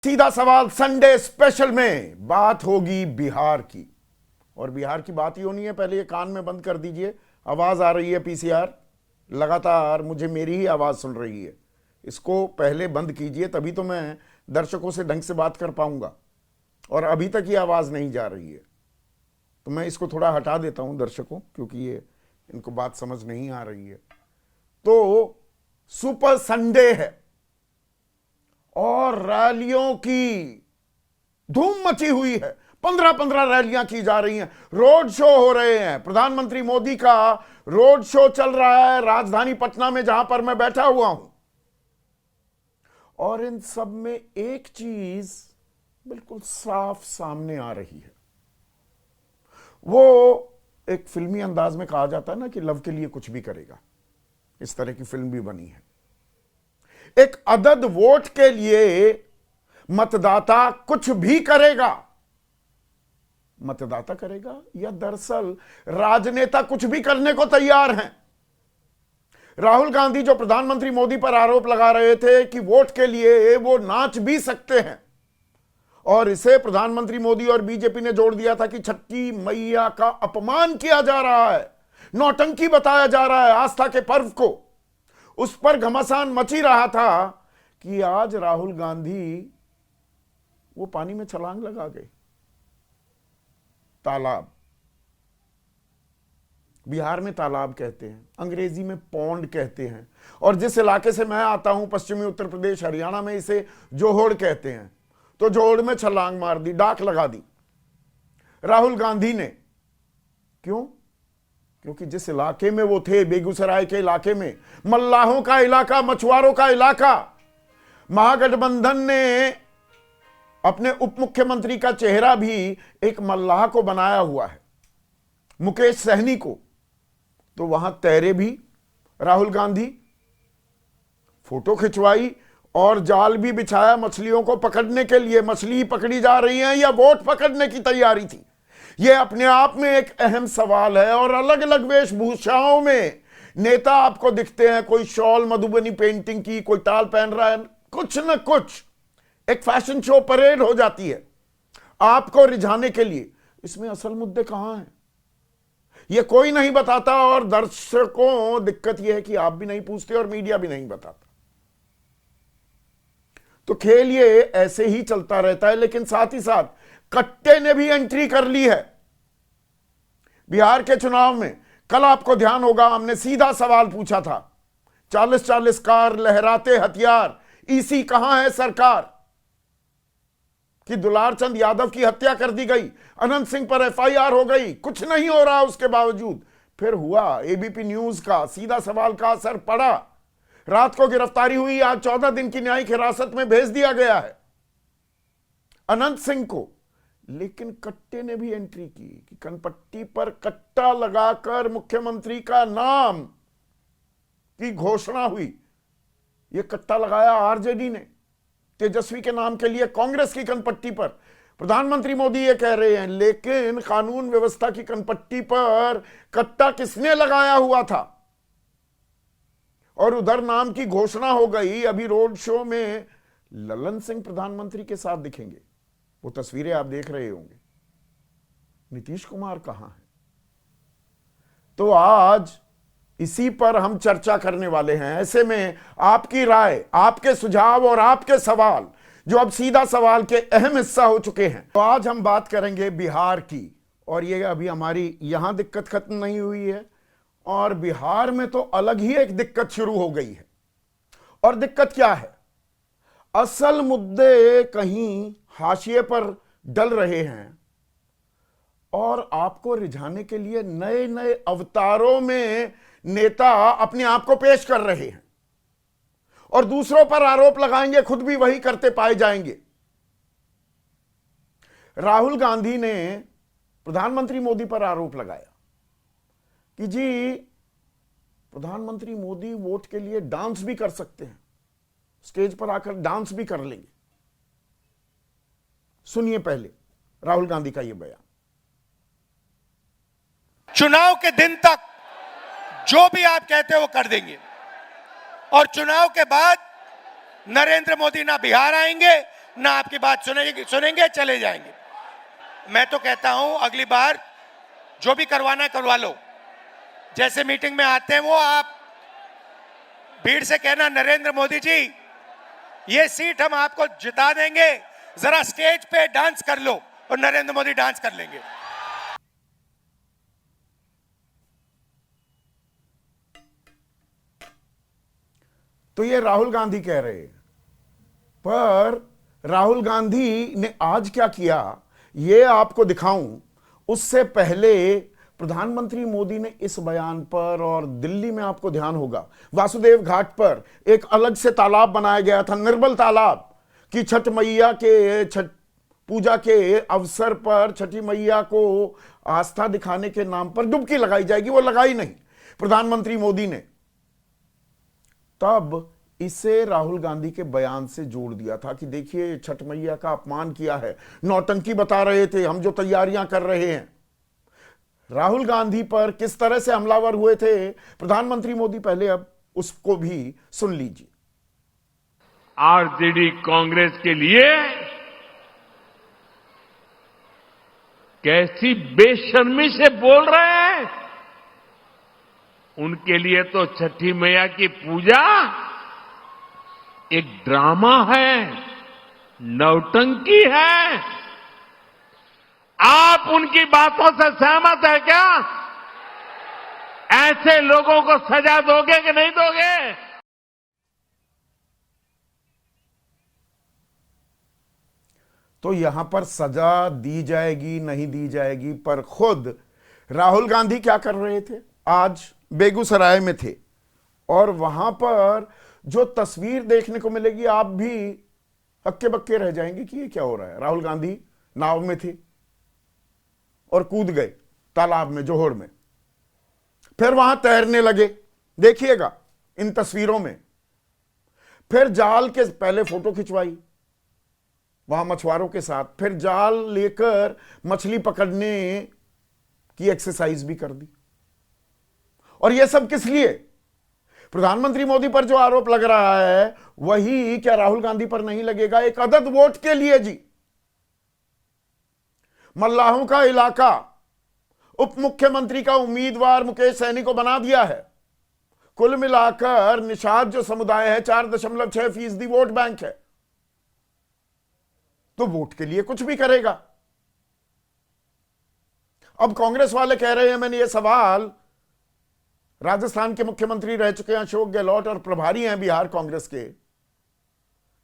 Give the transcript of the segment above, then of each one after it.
सीधा सवाल Sunday special में बात होगी बिहार की। और बिहार की बात ही होनी है। पहले ये कान में बंद कर दीजिए, आवाज आ रही है पीसीआर, लगातार मुझे मेरी ही आवाज सुन रही है। इसको पहले बंद कीजिए, तभी तो मैं दर्शकों से ढंग से बात कर पाऊंगा। और अभी तक ये आवाज नहीं जा रही है, तो मैं इसको थोड़ा हटा देता हूं दर्शकों, क्योंकि ये इनको बात समझ नहीं आ रही है। तो सुपर संडे है और रैलियों की धूम मची हुई है। 15-15 रैलियां की जा रही हैं, रोड शो हो रहे हैं। प्रधानमंत्री मोदी का रोड शो चल रहा है राजधानी पटना में, जहां पर मैं बैठा हुआ हूं। और इन सब में एक चीज बिल्कुल साफ सामने आ रही है। वो एक फिल्मी अंदाज में कहा जाता है ना कि लव के लिए कुछ भी करेगा, इस तरह की फिल्म भी बनी है। एक अदद वोट के लिए मतदाता कुछ भी करेगा। मतदाता करेगा या दरअसल राजनेता कुछ भी करने को तैयार हैं। राहुल गांधी जो प्रधानमंत्री मोदी पर आरोप लगा रहे थे कि वोट के लिए वो नाच भी सकते हैं, और इसे प्रधानमंत्री मोदी और बीजेपी ने जोड़ दिया था कि छठी मैया का अपमान किया जा रहा है, नौटंकी बताया जा रहा है आस्था के पर्व को। उस पर घमासान मची रहा था कि आज राहुल गांधी वो पानी में छलांग लगा गए। तालाब, बिहार में तालाब कहते हैं, अंग्रेजी में पौंड कहते हैं, और जिस इलाके से मैं आता हूं पश्चिमी उत्तर प्रदेश हरियाणा में इसे जोहड़ कहते हैं। तो जोहड़ में छलांग मार दी, डाक लगा दी राहुल गांधी ने। क्यों? क्योंकि जिस इलाके में वो थे, बेगूसराय के इलाके में, मल्लाहों का इलाका, मछुआरों का इलाका, महागठबंधन ने अपने उप मुख्यमंत्री का चेहरा भी एक मल्लाह को बनाया हुआ है, मुकेश सहनी को। तो वहां तैरे भी राहुल गांधी, फोटो खिंचवाई और जाल भी बिछाया मछलियों को पकड़ने के लिए। मछली पकड़ी जा रही है या वोट पकड़ने की तैयारी थी, यह अपने आप में एक अहम सवाल है। और अलग अलग वेशभूषाओं में नेता आपको दिखते हैं, कोई शॉल मधुबनी पेंटिंग की, कोई टाल पहन रहा है, कुछ न कुछ एक फैशन शो परेड हो जाती है आपको रिझाने के लिए। इसमें असल मुद्दे कहां हैं यह कोई नहीं बताता, और दर्शकों दिक्कत यह है कि आप भी नहीं पूछते और मीडिया भी नहीं बताता। तो खेल ये ऐसे ही चलता रहता है। लेकिन साथ ही साथ कट्टे ने भी एंट्री कर ली है बिहार के चुनाव में। कल आपको ध्यान होगा, हमने सीधा सवाल पूछा था, 40-40 कार, लहराते हथियार, ईसी कहां है सरकार, कि दुलारचंद यादव की हत्या कर दी गई, अनंत सिंह पर एफआईआर हो गई, कुछ नहीं हो रहा उसके बावजूद। फिर हुआ, एबीपी न्यूज का, सीधा सवाल का असर पड़ा, रात को गिरफ्तारी हुई, आज 14 दिन की न्यायिक हिरासत में भेज दिया गया है अनंत सिंह को। लेकिन कट्टे ने भी एंट्री की कि कनपट्टी पर कट्टा लगाकर मुख्यमंत्री का नाम की घोषणा हुई। यह कट्टा लगाया आरजेडी ने तेजस्वी के नाम के लिए, कांग्रेस की कनपट्टी पर। प्रधानमंत्री मोदी ये कह रहे हैं, लेकिन कानून व्यवस्था की कनपट्टी पर कट्टा किसने लगाया हुआ था? और उधर नाम की घोषणा हो गई। अभी रोड शो में ललन सिंह प्रधानमंत्री के साथ दिखेंगे, वो तस्वीरें आप देख रहे होंगे। नीतीश कुमार कहां है? तो आज इसी पर हम चर्चा करने वाले हैं। ऐसे में आपकी राय, आपके सुझाव और आपके सवाल, जो अब सीधा सवाल के अहम हिस्सा हो चुके हैं। तो आज हम बात करेंगे बिहार की, और ये अभी हमारी यहां दिक्कत खत्म नहीं हुई है, और बिहार में तो अलग ही एक दिक्कत शुरू हो गई है। और दिक्कत क्या है? असल मुद्दे कहीं हाशिए पर डल रहे हैं, और आपको रिझाने के लिए नए नए अवतारों में नेता अपने आप को पेश कर रहे हैं, और दूसरों पर आरोप लगाएंगे, खुद भी वही करते पाए जाएंगे। राहुल गांधी ने प्रधानमंत्री मोदी पर आरोप लगाया कि जी प्रधानमंत्री मोदी वोट के लिए डांस भी कर सकते हैं, स्टेज पर आकर डांस भी कर लेंगे। सुनिए पहले राहुल गांधी का यह बयान। चुनाव के दिन तक जो भी आप कहते हो वो कर देंगे, और चुनाव के बाद नरेंद्र मोदी ना बिहार आएंगे ना आपकी बात सुनेंगे चले जाएंगे। मैं तो कहता हूं अगली बार जो भी करवाना है करवा लो। जैसे मीटिंग में आते हैं वो आप भीड़ से कहना, नरेंद्र मोदी जी ये सीट हम आपको जिता देंगे, जरा स्टेज पे डांस कर लो, और नरेंद्र मोदी डांस कर लेंगे। तो ये राहुल गांधी कह रहे हैं। पर राहुल गांधी ने आज क्या किया ये आपको दिखाऊं उससे पहले प्रधानमंत्री मोदी ने इस बयान पर, और दिल्ली में आपको ध्यान होगा वासुदेव घाट पर एक अलग से तालाब बनाया गया था, निर्मल तालाब, कि छठ मैया के छठ पूजा के अवसर पर छठी मैया को आस्था दिखाने के नाम पर डुबकी लगाई जाएगी। वो लगाई नहीं प्रधानमंत्री मोदी ने। तब इसे राहुल गांधी के बयान से जोड़ दिया था कि देखिए छठ मैया का अपमान किया है, नौटंकी बता रहे थे हम जो तैयारियां कर रहे हैं। राहुल गांधी पर किस तरह से हमलावर हुए थे प्रधानमंत्री मोदी, पहले अब उसको भी सुन लीजिए। आरजेडी कांग्रेस के लिए कैसी बेशर्मी से बोल रहे हैं। उनके लिए तो छठी मैया की पूजा एक ड्रामा है, नौटंकी है। आप उनकी बातों से सहमत है क्या? ऐसे लोगों को सजा दोगे कि नहीं दोगे? तो यहां पर सजा दी जाएगी नहीं दी जाएगी, पर खुद राहुल गांधी क्या कर रहे थे, आज बेगूसराय में थे और वहां पर जो तस्वीर देखने को मिलेगी आप भी हक्के बक्के रह जाएंगे कि ये क्या हो रहा है। राहुल गांधी नाव में थे और कूद गए तालाब में, जोहड़ में, फिर वहां तैरने लगे, देखिएगा इन तस्वीरों में। फिर जाल के पहले फोटो खिंचवाई वहां मछुआरों के साथ, फिर जाल लेकर मछली पकड़ने की एक्सरसाइज भी कर दी। और यह सब किस लिए? प्रधानमंत्री मोदी पर जो आरोप लग रहा है वही क्या राहुल गांधी पर नहीं लगेगा? एक अदद वोट के लिए जी। मल्लाहों का इलाका उप मुख्यमंत्री का उम्मीदवार मुकेश सैनी को बना दिया है। कुल मिलाकर निषाद जो समुदाय है 4.6% वोट बैंक है, तो वोट के लिए कुछ भी करेगा। अब कांग्रेस वाले कह रहे हैं, मैंने ये सवाल, राजस्थान के मुख्यमंत्री रह चुके हैं अशोक गहलोत और प्रभारी हैं बिहार कांग्रेस के,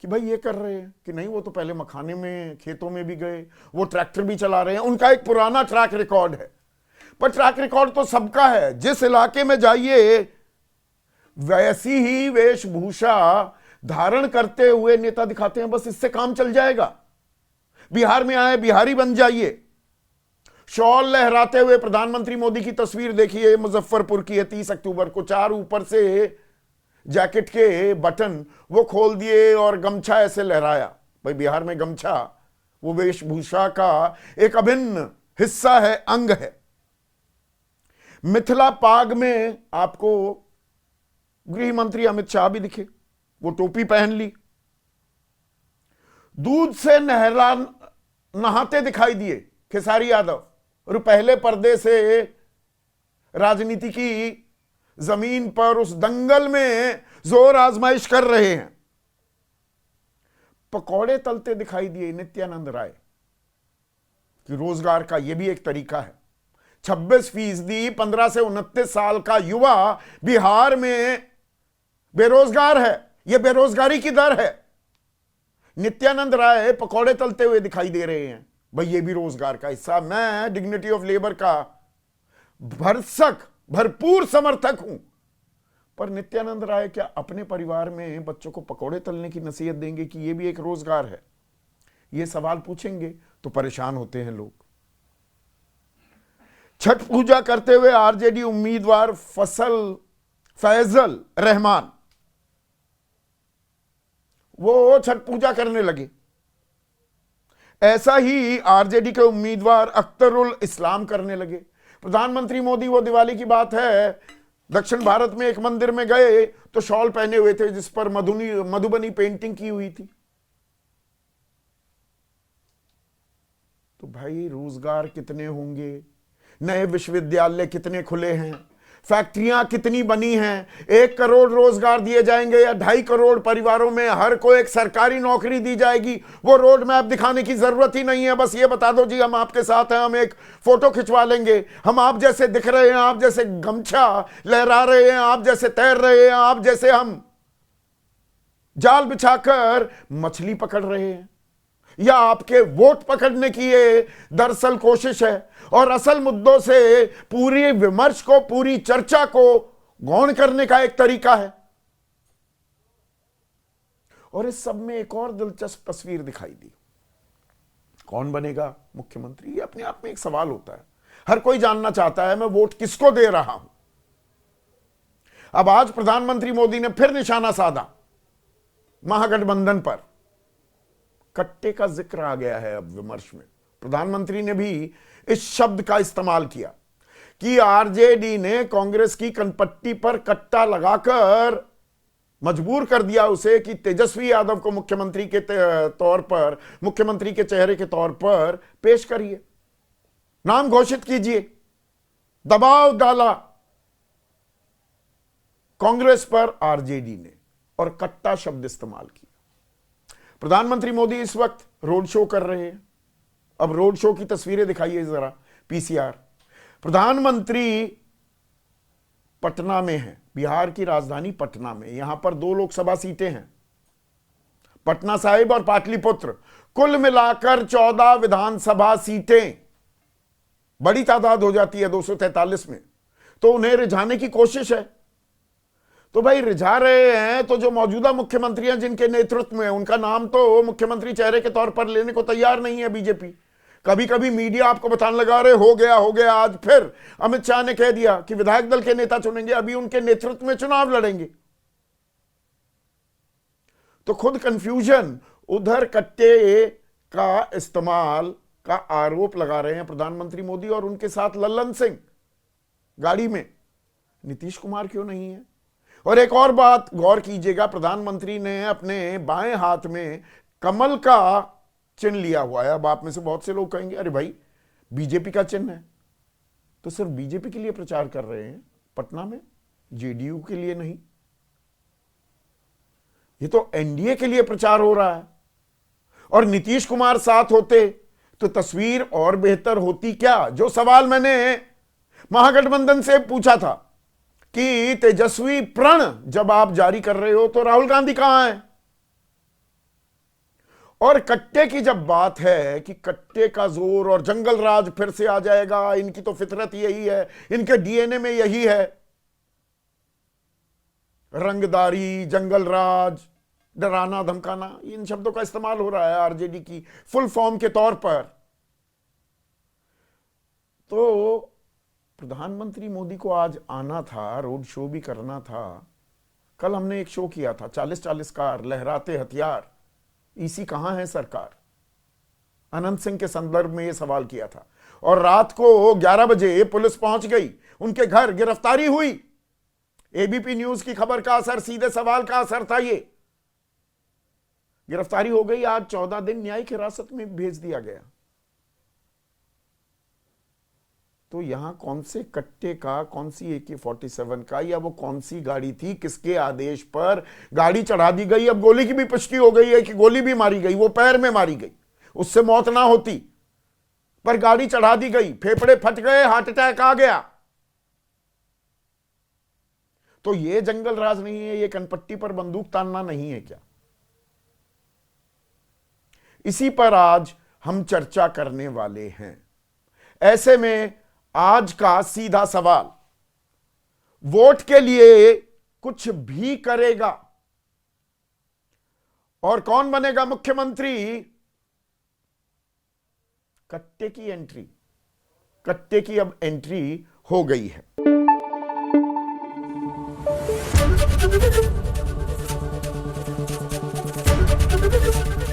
कि भाई ये कर रहे हैं कि नहीं, वो तो पहले मखाने में खेतों में भी गए, वो ट्रैक्टर भी चला रहे हैं, उनका एक पुराना ट्रैक रिकॉर्ड है। पर ट्रैक रिकॉर्ड तो सबका है, जिस इलाके में जाइए वैसी ही वेशभूषा धारण करते हुए नेता दिखाते हैं, बस इससे काम चल जाएगा। बिहार में आए बिहारी बन जाइए। शॉल लहराते हुए प्रधानमंत्री मोदी की तस्वीर देखिए, मुजफ्फरपुर की है, 30 अक्टूबर को। 4 ऊपर से जैकेट के बटन वो खोल दिए और गमछा ऐसे लहराया। भाई बिहार में गमछा वो वेशभूषा का एक अभिन्न हिस्सा है, अंग है। मिथिला पाग में आपको गृह मंत्री अमित शाह भी दिखे, वो टोपी पहन ली। दूध से नहाते दिखाई दिए खेसारी यादव, और पहले पर्दे से राजनीति की जमीन पर उस दंगल में जोर आजमाइश कर रहे हैं। पकौड़े तलते दिखाई दिए नित्यानंद राय, कि रोजगार का यह भी एक तरीका है। 26% 15 से 29 साल का युवा बिहार में बेरोजगार है, यह बेरोजगारी की दर है। नित्यानंद राय पकौड़े तलते हुए दिखाई दे रहे हैं, भाई ये भी रोजगार का हिस्सा। मैं डिग्निटी ऑफ लेबर का भरपूर समर्थक हूं, पर नित्यानंद राय क्या अपने परिवार में बच्चों को पकौड़े तलने की नसीहत देंगे कि ये भी एक रोजगार है? ये सवाल पूछेंगे तो परेशान होते हैं लोग। छठ पूजा करते हुए आरजेडी उम्मीदवार फैजल रहमान वो छठ पूजा करने लगे। ऐसा ही आरजेडी के उम्मीदवार अख्तरुल इस्लाम करने लगे। प्रधानमंत्री मोदी, वो दिवाली की बात है, दक्षिण भारत में एक मंदिर में गए तो शॉल पहने हुए थे जिस पर मधुबनी पेंटिंग की हुई थी। तो भाई रोजगार कितने होंगे, नए विश्वविद्यालय कितने खुले हैं, फैक्ट्रियां कितनी बनी हैं, 1 करोड़ रोजगार दिए जाएंगे या 2.5 करोड़ परिवारों में हर को एक सरकारी नौकरी दी जाएगी, वो रोड मैप दिखाने की जरूरत ही नहीं है। बस ये बता दो जी हम आपके साथ हैं, हम एक फोटो खिंचवा लेंगे, हम आप जैसे दिख रहे हैं, आप जैसे गमछा लहरा रहे हैं, आप जैसे तैर रहे हैं, आप जैसे हम जाल बिछाकर मछली पकड़ रहे हैं, या आपके वोट पकड़ने की ये दरअसल कोशिश है। और असल मुद्दों से पूरी विमर्श को, पूरी चर्चा को गौण करने का एक तरीका है। और इस सब में एक और दिलचस्प तस्वीर दिखाई दी, कौन बनेगा मुख्यमंत्री, ये अपने आप में एक सवाल होता है। हर कोई जानना चाहता है मैं वोट किसको दे रहा हूं। अब आज प्रधानमंत्री मोदी ने फिर निशाना साधा महागठबंधन पर, कट्टे का जिक्र आ गया है अब विमर्श में। प्रधानमंत्री ने भी इस शब्द का इस्तेमाल किया कि आरजेडी ने कांग्रेस की कनपट्टी पर कट्टा लगाकर मजबूर कर दिया उसे कि तेजस्वी यादव को मुख्यमंत्री के तौर पर, मुख्यमंत्री के चेहरे के तौर पर पेश करिए, नाम घोषित कीजिए। दबाव डाला कांग्रेस पर आरजेडी ने और कट्टा शब्द इस्तेमाल किया। प्रधानमंत्री मोदी इस वक्त रोड शो कर रहे हैं। अब रोड शो की तस्वीरें दिखाइए जरा, पीसीआर। प्रधानमंत्री पटना में हैं, बिहार की राजधानी पटना में। यहां पर 2 लोकसभा सीटें हैं, पटना साहिब और पाटलिपुत्र, कुल मिलाकर 14 विधानसभा सीटें। बड़ी तादाद हो जाती है 243 में, तो उन्हें रिझाने की कोशिश है। तो भाई रिझा रहे हैं तो जो मौजूदा मुख्यमंत्री हैं जिनके नेतृत्व में, उनका नाम तो मुख्यमंत्री चेहरे के तौर पर लेने को तैयार नहीं है बीजेपी। कभी कभी मीडिया आपको बताने लगा रहे हो गया। आज फिर अमित शाह ने कह दिया कि विधायक दल के नेता चुनेंगे, अभी उनके नेतृत्व में चुनाव लड़ेंगे। तो खुद कंफ्यूजन, उधर कट्टे का इस्तेमाल का आरोप लगा रहे हैं प्रधानमंत्री मोदी, और उनके साथ लल्लन सिंह गाड़ी में। नीतीश कुमार क्यों नहीं है? और एक और बात गौर कीजिएगा, प्रधानमंत्री ने अपने बाएं हाथ में कमल का चिन्ह लिया हुआ है। अब आप में से बहुत से लोग कहेंगे अरे भाई बीजेपी का चिन्ह है, तो सिर्फ बीजेपी के लिए प्रचार कर रहे हैं पटना में, जेडीयू के लिए नहीं। ये तो एनडीए के लिए प्रचार हो रहा है। और नीतीश कुमार साथ होते तो तस्वीर और बेहतर होती क्या। जो सवाल मैंने महागठबंधन से पूछा था कि तेजस्वी प्रण जब आप जारी कर रहे हो तो राहुल गांधी कहां है, और कट्टे की जब बात है कि कट्टे का जोर और जंगल राज फिर से आ जाएगा, इनकी तो फितरत यही है, इनके डीएनए में यही है, रंगदारी, जंगल राज, डराना धमकाना, इन शब्दों का इस्तेमाल हो रहा है आरजेडी की फुल फॉर्म के तौर पर। तो प्रधानमंत्री मोदी को आज आना था, रोड शो भी करना था। कल हमने एक शो किया था, 40-40 कार, लहराते हथियार, ईसी कहां है सरकार, अनंत सिंह के संदर्भ में यह सवाल किया था। और रात को 11 बजे पुलिस पहुंच गई उनके घर, गिरफ्तारी हुई। एबीपी न्यूज की खबर का असर, सीधे सवाल का असर था ये। गिरफ्तारी हो गई, आज 14 दिन न्यायिक हिरासत में भेज दिया गया। तो यहां कौन से कट्टे का, कौन सी AK-47 का, या वो कौन सी गाड़ी थी, किसके आदेश पर गाड़ी चढ़ा दी गई। अब गोली की भी पुष्टि हो गई है कि गोली भी मारी गई, वो पैर में मारी गई, उससे मौत ना होती, पर गाड़ी चढ़ा दी गई, फेफड़े फट गए, हार्ट अटैक आ गया। तो ये जंगल राज नहीं है, ये कनपट्टी पर बंदूक तानना नहीं है क्या? इसी पर आज हम चर्चा करने वाले हैं। ऐसे में आज का सीधा सवाल, वोट के लिए कुछ भी करेगा और कौन बनेगा मुख्यमंत्री? कट्टे की एंट्री, कट्टे की अब एंट्री हो गई है।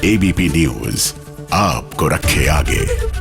एबीपी न्यूज आपको रखे आगे।